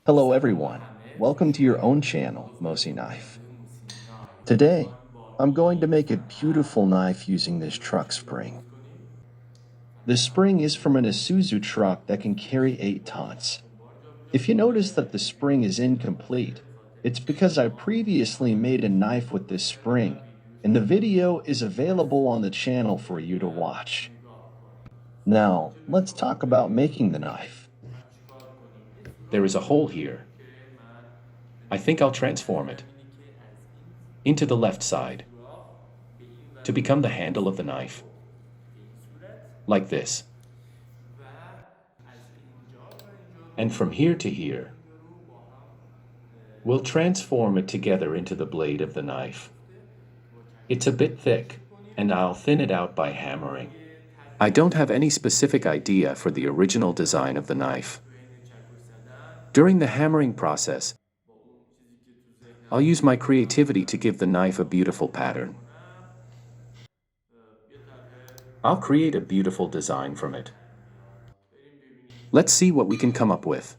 Hello everyone, welcome to your own channel, Mosi Knife. Today, I'm going to make a beautiful knife using this truck spring. This spring is from an Isuzu truck that can carry 8 tons. If you notice that the spring is incomplete, it's because I previously made a knife with this spring, and the video is available on the channel for you to watch. Now, let's talk about making the knife. There is a hole here. I think I'll transform it into the left side to become the handle of the knife. Like this. And from here to here, we'll transform it together into the blade of the knife. It's a bit thick, and I'll thin it out by hammering. I don't have any specific idea for the original design of the knife. During the hammering process, I'll use my creativity to give the knife a beautiful pattern. I'll create a beautiful design from it. Let's see what we can come up with.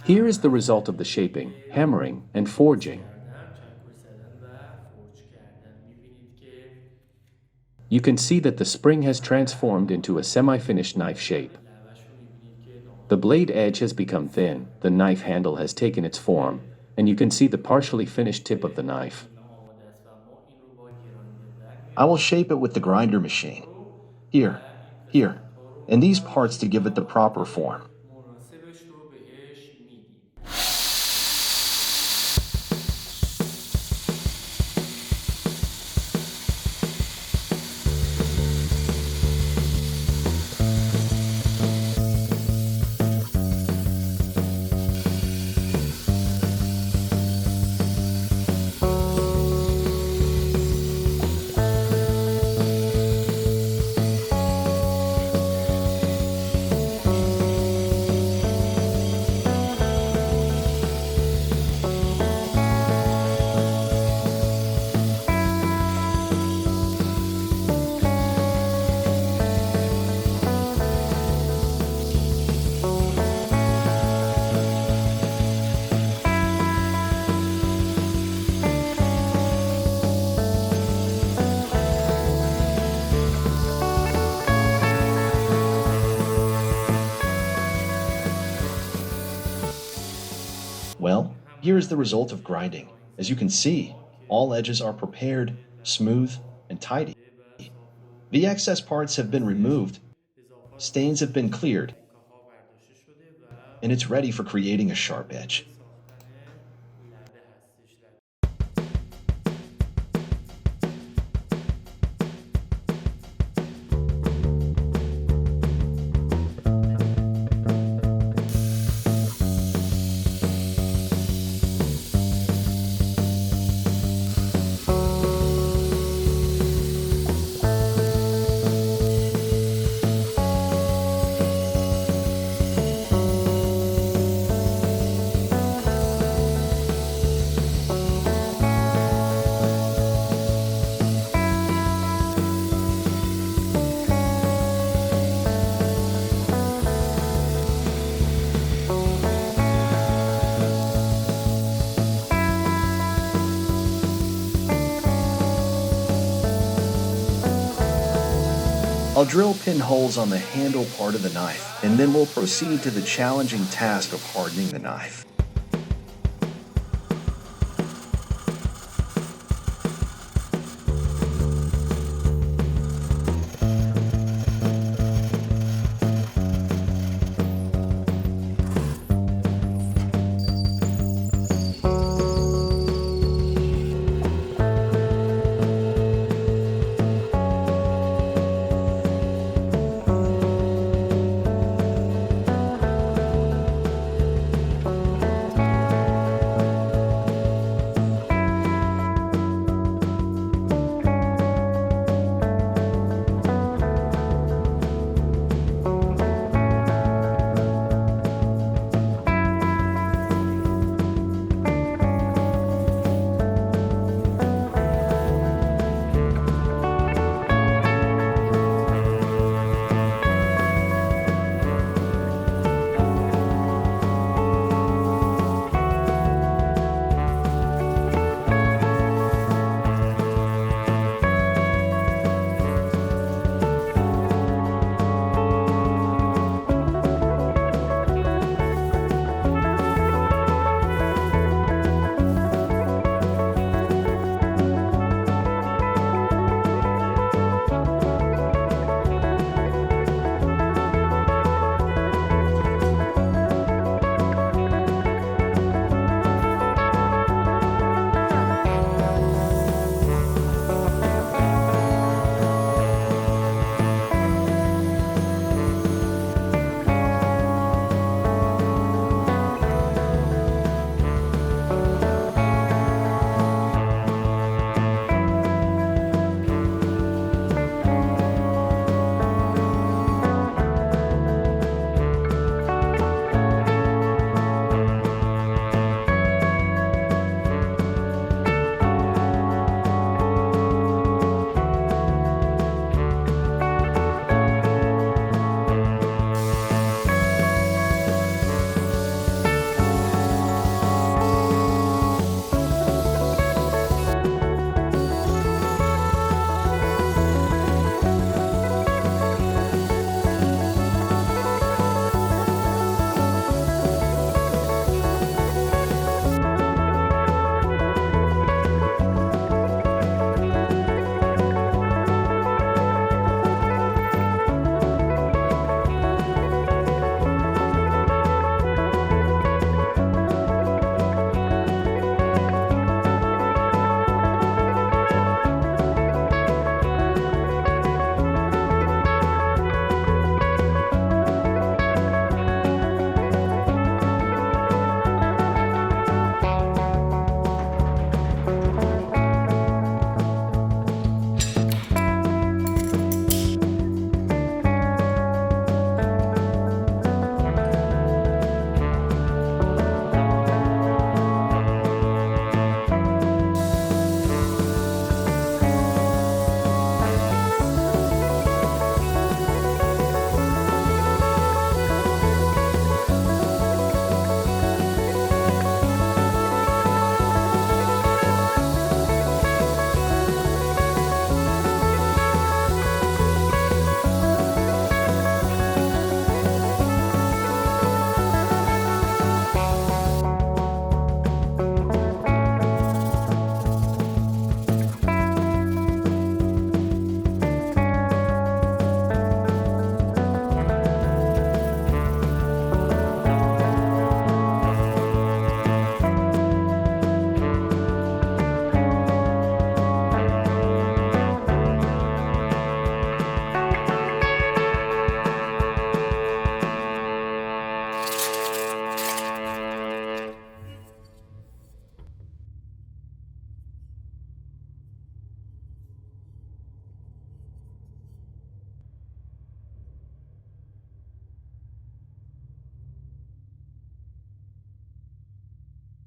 Here is the result of the shaping, hammering, and forging. You can see that the spring has transformed into a semi-finished knife shape. The blade edge has become thin, the knife handle has taken its form, and you can see the partially finished tip of the knife. I will shape it with the grinder machine. Here, and these parts to give it the proper form. Well, here is the result of grinding. As you can see, all edges are prepared, smooth, and tidy. The excess parts have been removed, stains have been cleared, and it's ready for creating a sharp edge. I'll drill pinholes on the handle part of the knife, and then we'll proceed to the challenging task of hardening the knife.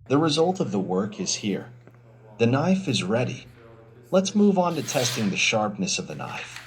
The result of the work is here. The knife is ready. Let's move on to testing the sharpness of the knife.